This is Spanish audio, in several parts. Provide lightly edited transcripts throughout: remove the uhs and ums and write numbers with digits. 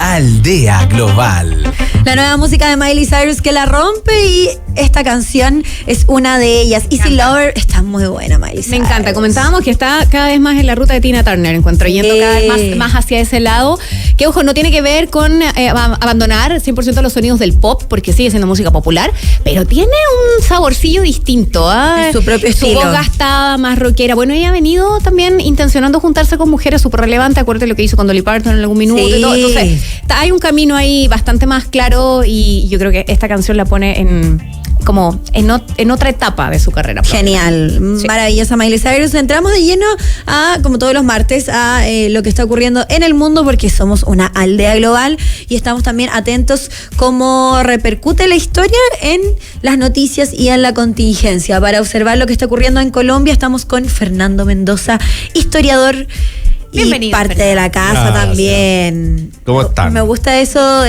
Aldea Global. La nueva música de Miley Cyrus que la rompe y esta canción es una de ellas. Easy Lover está muy buena, Miley Cyrus. Me encanta. Comentábamos que está cada vez más en la ruta de Tina Turner, encuentro, yendo cada vez más hacia ese lado. Que, ojo, no tiene que ver con abandonar 100% los sonidos del pop, porque sigue siendo música popular, pero tiene un saborcillo distinto. Es su propio estilo. Su voz gastada, más rockera. Bueno, ella ha venido también intencionando juntarse con mujeres súper relevantes. Acuérdate lo que hizo con Dolly Parton en algún minuto y todo. Entonces, hay un camino ahí bastante más claro y yo creo que esta canción la pone en otra etapa de su carrera. Genial, sí. Maravillosa Miley Cyrus. Entramos de lleno a, como todos los martes, a lo que está ocurriendo en el mundo, porque somos una aldea global y estamos también atentos cómo repercute la historia en las noticias y en la contingencia. Para observar lo que está ocurriendo en Colombia estamos con Fernando Mendoza, historiador. Bienvenido, y parte de la casa también. ¿Cómo están? Me gusta eso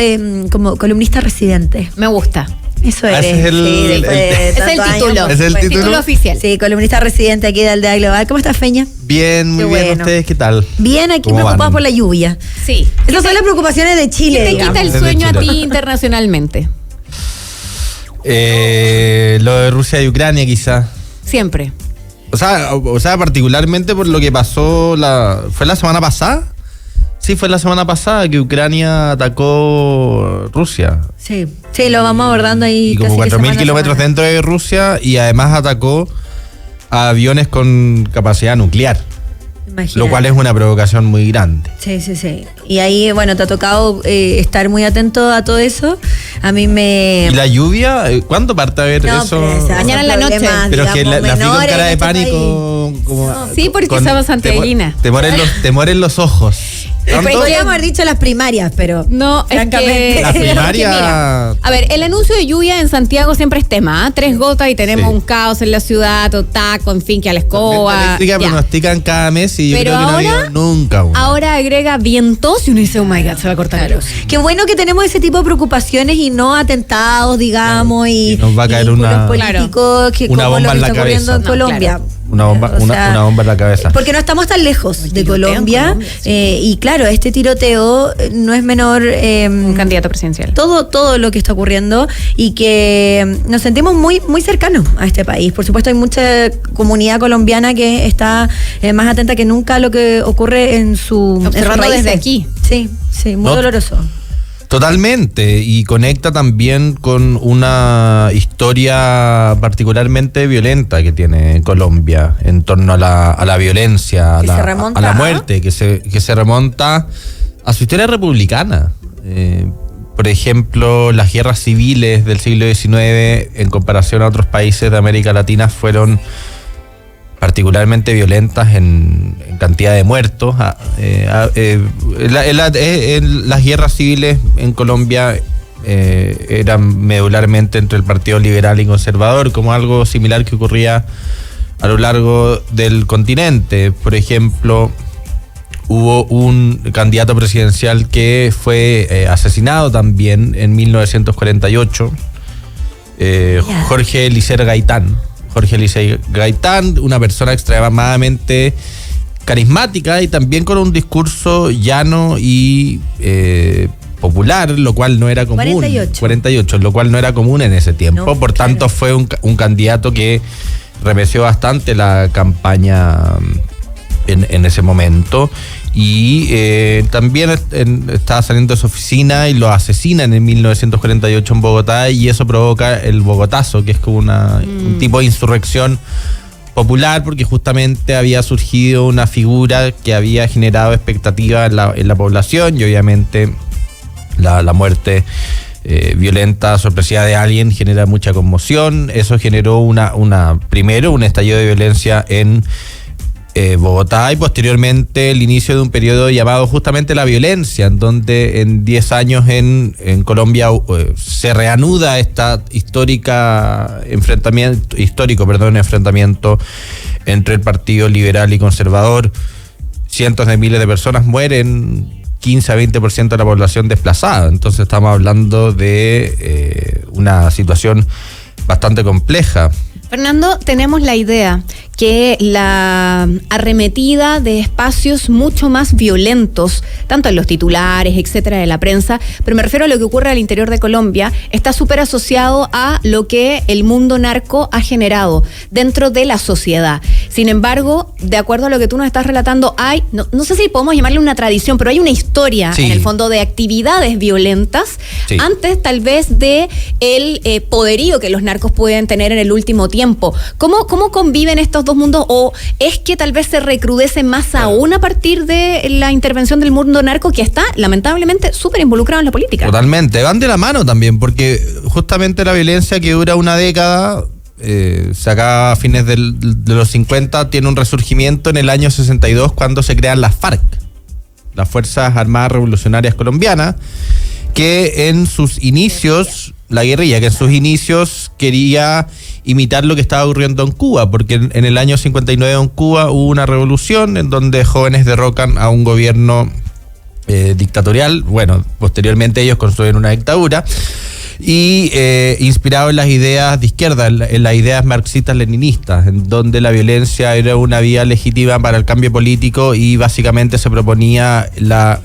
como columnista residente. Me gusta. Eso es. Ese es el título. ¿Es el título oficial? Sí, columnista residente aquí de Aldea Global. ¿Cómo estás, Feña? Bien, muy bien. Bueno. ¿Ustedes qué tal? Bien, aquí preocupados por la lluvia. Sí. Esas son las preocupaciones de Chile. ¿Qué te quita el sueño a ti internacionalmente? Lo de Rusia y Ucrania, quizá. Siempre. O sea, particularmente por lo que pasó ¿fue la semana pasada? Sí, fue la semana pasada que Ucrania atacó Rusia. Sí, lo vamos abordando ahí. Y como 4.000 kilómetros dentro de Rusia, y además atacó a aviones con capacidad nuclear. Imagínate. Lo cual es una provocación muy grande. Sí. Y ahí, bueno, te ha tocado estar muy atento a todo eso. A mí me... ¿Y la lluvia? ¿Cuándo parte a ver eso? Mañana en la noche. Pero es que la vi con cara de pánico. Sí, porque somos santiaguina. Temor en los ojos. Podríamos haber dicho las primarias, pero no, francamente. Las primarias. A ver, el anuncio de lluvia en Santiago siempre es tema. 3 gotas y tenemos un caos en la ciudad, taco, en fin, que a la escoba. La pronostican cada mes y yo pero creo que ahora, no ha habido nunca uno. Ahora agrega vientos y uno dice, oh my God, se va a cortar la luz. Qué bueno que tenemos ese tipo de preocupaciones y no atentados, digamos, y nos va a caer los políticos que una como bomba lo que en la está cabeza. ocurriendo en Colombia. Una bomba en la cabeza. Porque no estamos tan lejos de Colombia, y claro, este tiroteo no es menor. Un candidato presidencial. Todo lo que está ocurriendo y que nos sentimos muy, muy cercanos a este país. Por supuesto, hay mucha comunidad colombiana que está más atenta que nunca a lo que ocurre en su observando desde aquí. Sí, muy doloroso. Totalmente, y conecta también con una historia particularmente violenta que tiene Colombia en torno a la violencia, a la muerte, que se remonta a su historia republicana. Por ejemplo, las guerras civiles del siglo XIX, en comparación a otros países de América Latina, fueron particularmente violentas en cantidad de muertos. Las guerras civiles en Colombia eran medularmente entre el Partido Liberal y Conservador, como algo similar que ocurría a lo largo del continente. Por ejemplo, hubo un candidato presidencial que fue asesinado también en 1948, Jorge Eliezer Gaitán, una persona extremadamente carismática y también con un discurso llano y popular, lo cual no era común. 48, lo cual no era común en ese tiempo. No, por tanto, fue un candidato que remeció bastante la campaña en ese momento. Y también estaba saliendo de su oficina y lo asesinan en 1948 en Bogotá, y eso provoca el Bogotazo, que es como un tipo de insurrección popular, porque justamente había surgido una figura que había generado expectativa en la población, y obviamente la muerte violenta, sorpresiva de alguien genera mucha conmoción. Eso generó primero un estallido de violencia en Bogotá, y posteriormente el inicio de un periodo llamado justamente la violencia, en donde en 10 años en Colombia se reanuda esta enfrentamiento entre el Partido Liberal y Conservador. Cientos de miles de personas mueren, 15 a 20% de la población desplazada. Entonces estamos hablando de una situación bastante compleja. Fernando, tenemos la idea que la arremetida de espacios mucho más violentos, tanto en los titulares, etcétera, de la prensa, pero me refiero a lo que ocurre al interior de Colombia, está súper asociado a lo que el mundo narco ha generado dentro de la sociedad. Sin embargo, de acuerdo a lo que tú nos estás relatando, hay, no sé si podemos llamarle una tradición, pero hay una historia, en el fondo, de actividades violentas, antes tal vez de el poderío que los narcos pueden tener en el último tiempo. ¿Cómo conviven estos dos mundos? ¿O es que tal vez se recrudece más aún a partir de la intervención del mundo narco, que está lamentablemente súper involucrado en la política? Totalmente, van de la mano también, porque justamente la violencia que dura una década, se acaba a fines de los 50, tiene un resurgimiento en el año 62 cuando se crean las FARC, las Fuerzas Armadas Revolucionarias Colombianas, que en sus inicios, la guerrilla, que en sus inicios quería imitar lo que estaba ocurriendo en Cuba, porque en el año 59 en Cuba hubo una revolución en donde jóvenes derrocan a un gobierno dictatorial. Bueno, posteriormente ellos construyen una dictadura y inspirado en las ideas de izquierda, en las ideas marxistas-leninistas, en donde la violencia era una vía legítima para el cambio político y básicamente se proponía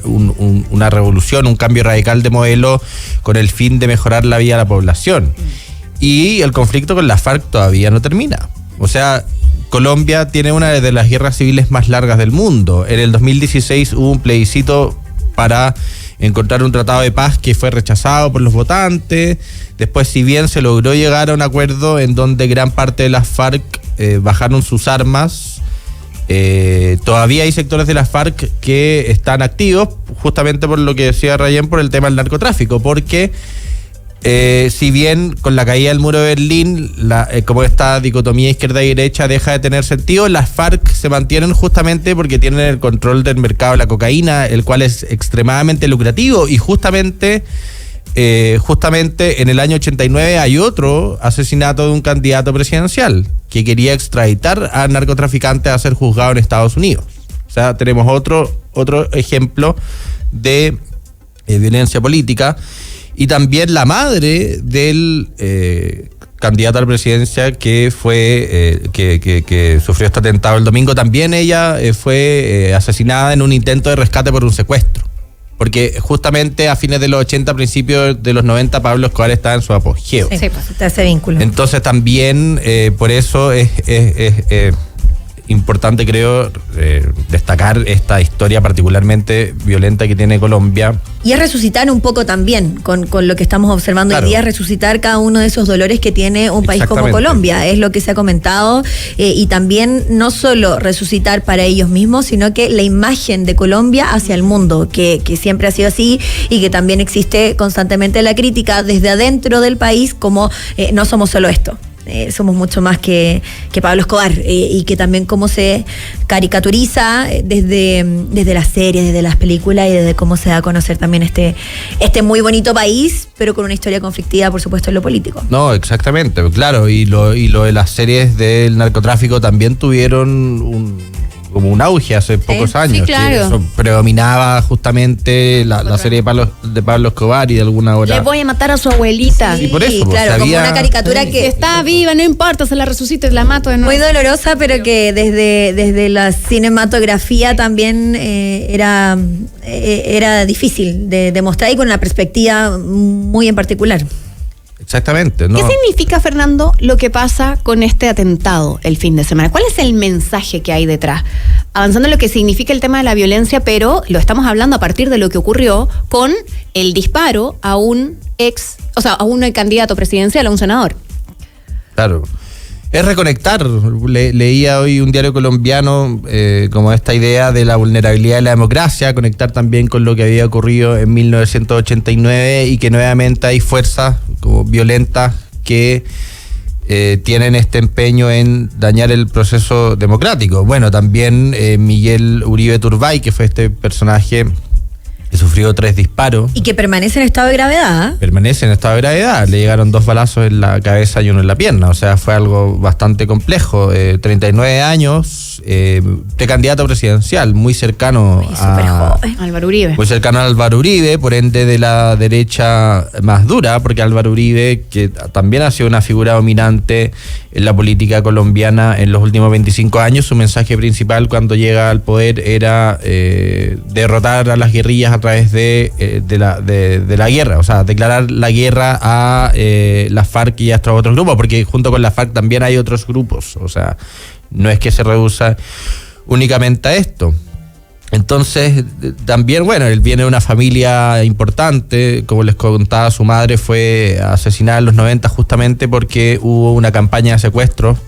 una revolución, un cambio radical de modelo con el fin de mejorar la vida de la población. Y el conflicto con la FARC todavía no termina. O sea, Colombia tiene una de las guerras civiles más largas del mundo. En el 2016 hubo un plebiscito para encontrar un tratado de paz que fue rechazado por los votantes. Después, si bien se logró llegar a un acuerdo en donde gran parte de las FARC bajaron sus armas, todavía hay sectores de las FARC que están activos, justamente por lo que decía Rayén, por el tema del narcotráfico, porque si bien con la caída del muro de Berlín, como esta dicotomía izquierda y derecha deja de tener sentido, las FARC se mantienen justamente porque tienen el control del mercado de la cocaína, el cual es extremadamente lucrativo, y justamente en el año 89 hay otro asesinato de un candidato presidencial que quería extraditar a narcotraficantes a ser juzgado en Estados Unidos. O sea, tenemos otro ejemplo de violencia política. Y también la madre del candidato a la presidencia que fue que sufrió este atentado el domingo, también ella fue asesinada en un intento de rescate por un secuestro. Porque justamente a fines de los 80, principios de los 90, Pablo Escobar estaba en su apogeo. Sí, pues está ese vínculo. Entonces también por eso es importante, creo, destacar esta historia particularmente violenta que tiene Colombia. Y es resucitar un poco también con lo que estamos observando hoy día, resucitar cada uno de esos dolores que tiene un país como Colombia, es lo que se ha comentado, y también no solo resucitar para ellos mismos, sino que la imagen de Colombia hacia el mundo, que siempre ha sido así, y que también existe constantemente la crítica desde adentro del país, como no somos solo esto. Somos mucho más que Pablo Escobar, y que también cómo se caricaturiza desde las series, desde las películas, y desde cómo se da a conocer también este muy bonito país, pero con una historia conflictiva, por supuesto, en lo político. No, exactamente, claro, y lo de las series del narcotráfico también tuvieron como un auge hace pocos años. Sí, claro. Que eso predominaba justamente la serie de Pablo Escobar, y de alguna hora... Le voy a matar a su abuelita. Sí, y por eso, claro, como una caricatura que está viva, no importa, se la resucito y la mato de nuevo. Muy dolorosa, pero que desde la cinematografía también era difícil de mostrar, y con una perspectiva muy en particular. Exactamente, ¿no? ¿Qué significa, Fernando, lo que pasa con este atentado el fin de semana? ¿Cuál es el mensaje que hay detrás? Avanzando en lo que significa el tema de la violencia, pero lo estamos hablando a partir de lo que ocurrió con el disparo a un a un candidato presidencial, a un senador. Claro. Es reconectar. Leía hoy un diario colombiano como esta idea de la vulnerabilidad de la democracia, conectar también con lo que había ocurrido en 1989, y que nuevamente hay fuerzas como violentas que tienen este empeño en dañar el proceso democrático. Bueno, también Miguel Uribe Turbay, que fue este personaje que sufrió 3 disparos. Y que permanece en estado de gravedad. Permanece en estado de gravedad. Le llegaron 2 balazos en la cabeza y uno en la pierna. O sea, fue algo bastante complejo. 39 años, años, precandidato presidencial, muy cercano a Álvaro Uribe. Muy cercano a Álvaro Uribe, por ende de la derecha más dura, porque Álvaro Uribe, que también ha sido una figura dominante en la política colombiana en los últimos 25 años, su mensaje principal cuando llega al poder era derrotar a las guerrillas a través de la guerra, o sea, declarar la guerra a las FARC y a estos otros grupos, porque junto con la FARC también hay otros grupos, o sea, no es que se reduza únicamente a esto. Entonces, también, bueno, él viene de una familia importante, como les contaba, su madre fue asesinada en los 90 justamente porque hubo una campaña de secuestros,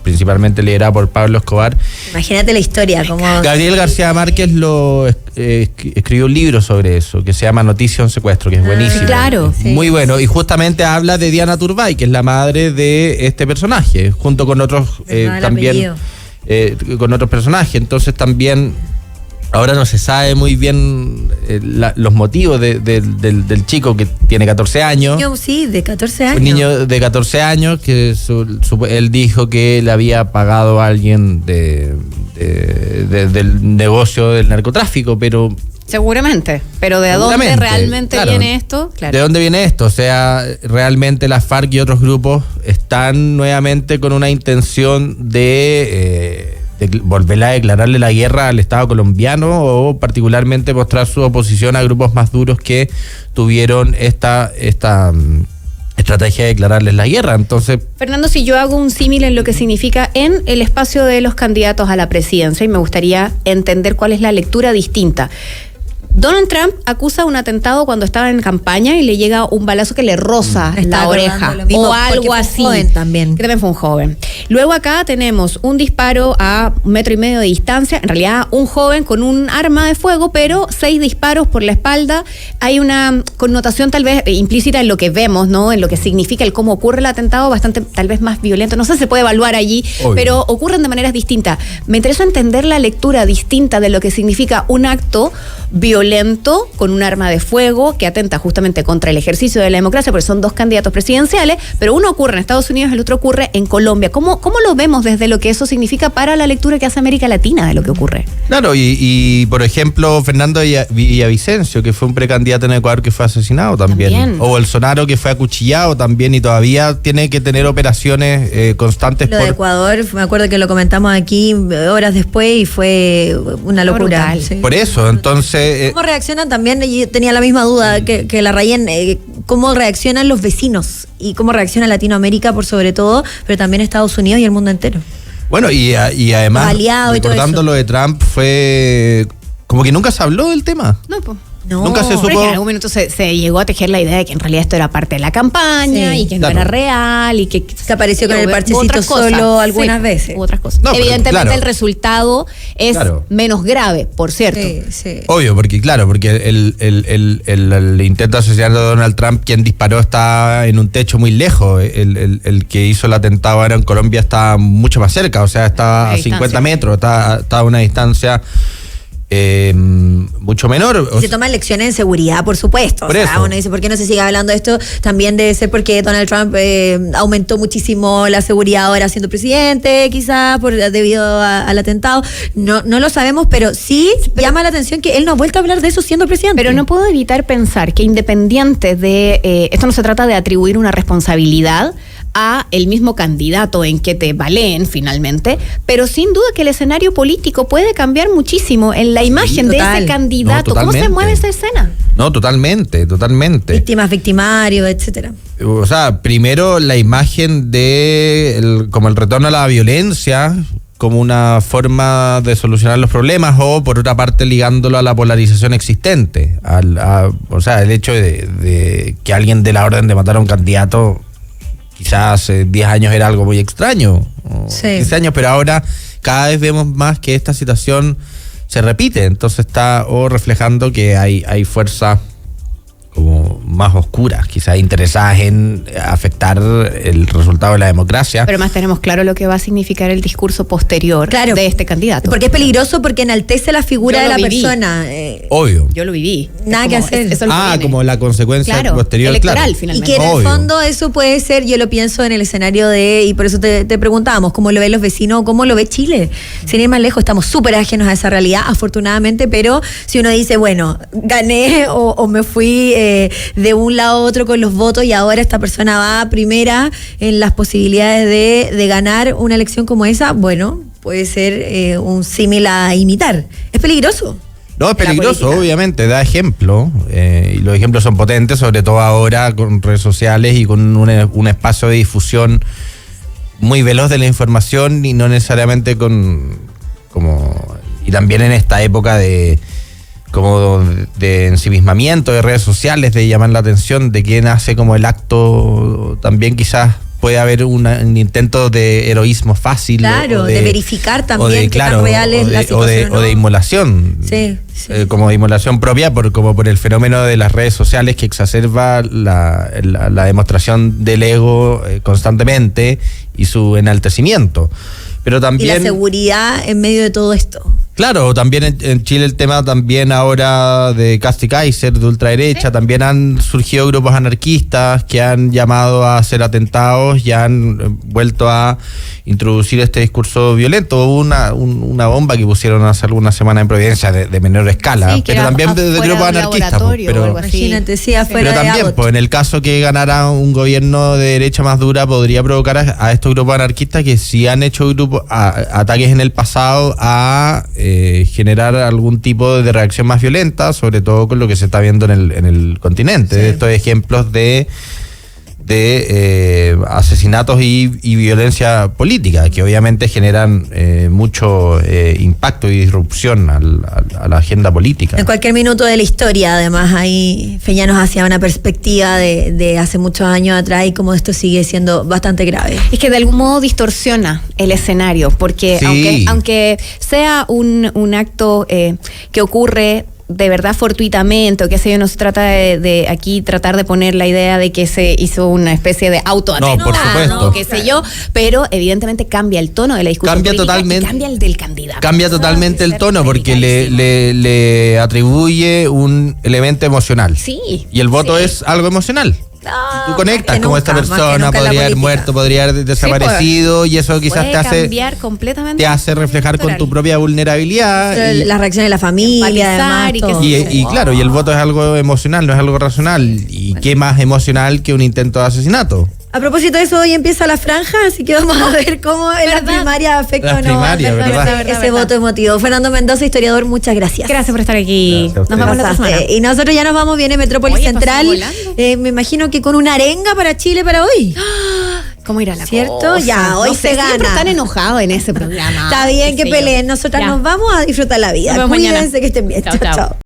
principalmente liderada por Pablo Escobar. Imagínate la historia. Como Gabriel García Márquez escribió un libro sobre eso, que se llama Noticia un secuestro, que es buenísimo. Claro. Muy bueno, y justamente habla de Diana Turbay, que es la madre de este personaje, junto con otros también, con otros personajes. Entonces también... Ahora no se sabe muy bien los motivos del chico que tiene 14 años. Sí, de 14 años. Un niño de 14 años que él dijo que le había pagado a alguien del negocio del narcotráfico, pero... Seguramente, pero ¿de dónde realmente viene esto? Claro. ¿De dónde viene esto? O sea, realmente las FARC y otros grupos están nuevamente con una intención de volver a declararle la guerra al Estado colombiano o particularmente mostrar su oposición a grupos más duros que tuvieron esta estrategia de declararles la guerra. Entonces, Fernando, si yo hago un símil en lo que significa en el espacio de los candidatos a la presidencia, y me gustaría entender cuál es la lectura distinta. Donald Trump acusa un atentado cuando estaba en campaña y le llega un balazo que le roza la oreja o algo así. Joven también. Que también fue un joven. Luego acá tenemos un disparo a 1,5 metros de distancia, en realidad un joven con un arma de fuego, pero 6 disparos por la espalda. Hay una connotación tal vez implícita en lo que vemos, ¿no? En lo que significa el cómo ocurre el atentado, bastante tal vez más violento. No sé si se puede evaluar allí, obvio, pero ocurren de maneras distintas. Me interesa entender la lectura distinta de lo que significa un acto violento con un arma de fuego que atenta justamente contra el ejercicio de la democracia, porque son 2 candidatos presidenciales, pero uno ocurre en Estados Unidos y el otro ocurre en Colombia. ¿Cómo lo vemos desde lo que eso significa para la lectura que hace América Latina de lo que ocurre? Claro, y por ejemplo, Fernando Villavicencio, que fue un precandidato en Ecuador que fue asesinado también. O Bolsonaro, que fue acuchillado también y todavía tiene que tener operaciones constantes. Lo de Ecuador, me acuerdo que lo comentamos aquí horas después y fue una locura. Sí. Por eso, entonces... ¿Cómo reaccionan también? Yo tenía la misma duda que la Rayen, cómo reaccionan los vecinos y cómo reacciona Latinoamérica por sobre todo, pero también Estados Unidos y el mundo entero. Bueno, y además, recordando lo de Trump, fue como que nunca se habló del tema. No, pues. No, nunca se supo. En algún minuto se llegó a tejer la idea de que en realidad esto era parte de la campaña y que no era real y que se apareció con el parchecito solo algunas veces. Otras cosas. No, evidentemente el resultado es menos grave, por cierto. Sí. Obvio, porque el intento asesinato de Donald Trump, quien disparó, está en un techo muy lejos. El que hizo el atentado ahora en Colombia está mucho más cerca, o sea, está a 50 metros, está a una distancia mucho menor. Y se toman lecciones en seguridad, por supuesto. Uno dice, ¿por qué no se sigue hablando de esto? También debe ser porque Donald Trump aumentó muchísimo la seguridad ahora siendo presidente, quizás debido al atentado. No lo sabemos, pero sí llama la atención que él no ha vuelto a hablar de eso siendo presidente. Pero no puedo evitar pensar que independiente de... esto no se trata de atribuir una responsabilidad a el mismo candidato en que te baleen finalmente, pero sin duda que el escenario político puede cambiar muchísimo en la imagen de ese candidato. ¿Cómo se mueve esa escena? No, totalmente. Víctimas, victimarios, etcétera. O sea, primero la imagen de como el retorno a la violencia como una forma de solucionar los problemas, o por otra parte ligándolo a la polarización existente, o sea, el hecho de que alguien dé la orden de matar a un candidato quizás hace 10 años era algo muy extraño, 15 años, pero ahora cada vez vemos más que esta situación se repite, entonces está reflejando que hay fuerzas como más oscuras, quizás interesadas en afectar el resultado de la democracia. Pero más tenemos claro lo que va a significar el discurso posterior de este candidato. Porque es peligroso, porque enaltece la figura de la persona. Obvio. Yo lo viví. Nada que hacer. Como la consecuencia posterior. Electoral, finalmente. Y que en el fondo eso puede ser, yo lo pienso en el escenario y por eso te preguntábamos, ¿cómo lo ven los vecinos? ¿Cómo lo ve Chile? Sin ir más lejos, estamos súper ajenos a esa realidad, afortunadamente, pero si uno dice, bueno, gané o me fui de un lado a otro con los votos y ahora esta persona va primera en las posibilidades de ganar una elección como esa, bueno, puede ser un símil a imitar. Es peligroso. No, es peligroso, obviamente, da ejemplo, y los ejemplos son potentes, sobre todo ahora con redes sociales y con un espacio de difusión muy veloz de la información y no necesariamente y también en esta época de ensimismamiento de redes sociales, de llamar la atención de quién hace como el acto, también quizás puede haber un intento de heroísmo fácil. Claro, de verificar también que tan real es la situación. O de inmolación. Sí. Como de inmolación propia, por el fenómeno de las redes sociales que exacerba la demostración del ego constantemente y su enaltecimiento. Pero también, y la seguridad en medio de todo esto. Claro, también en Chile el tema también ahora de Cast y Kaiser, de ultraderecha, también han surgido grupos anarquistas que han llamado a hacer atentados y han vuelto a introducir este discurso violento. Hubo una bomba que pusieron hace algunas semanas en Providencia de menor escala, sí, pero también de grupos anarquistas. Imagínate, sí, afuera. Pero también, en el caso que ganara un gobierno de derecha más dura, podría provocar a estos grupos anarquistas que sí han hecho ataques en el pasado a generar algún tipo de reacción más violenta, sobre todo con lo que se está viendo en el continente. Sí. Estos ejemplos de asesinatos y violencia política, que obviamente generan mucho impacto y disrupción a la agenda política. En cualquier minuto de la historia, además, ahí Feña nos hacía una perspectiva de hace muchos años atrás y cómo esto sigue siendo bastante grave. Es que de algún modo distorsiona el escenario, porque sí, aunque sea un acto que ocurre de verdad fortuitamente, o qué sé yo, no se trata de aquí tratar de poner la idea de que se hizo una especie de autoatentado, no, por supuesto, qué sé yo, pero evidentemente cambia el tono de la discusión política, totalmente, y cambia el del candidato. Cambia totalmente el tono porque le atribuye un elemento emocional. Sí. Y el voto es algo emocional. Tú conectas como esta persona podría haber muerto, podría haber desaparecido, y eso quizás te hace reflejar con tu propia vulnerabilidad, la reacción de la familia, además, y claro, y el voto es algo emocional, no es algo racional. Y qué más emocional que un intento de asesinato. A propósito de eso, hoy empieza la franja, así que vamos a ver cómo en la primaria afecta o no ese voto emotivo. Fernando Mendoza, historiador, muchas gracias. Gracias por estar aquí. Nos vemos la semana. Y nosotros ya nos vamos, viene Metrópolis Central. Me imagino que con una arenga para Chile para hoy. ¿Cómo irá la ¿cierto? cosa? Ya, hoy se gana. Siempre están enojados en ese programa. Está bien que peleen. Nosotras nos vamos a disfrutar la vida. Cuídense, que estén bien. Chao, chao.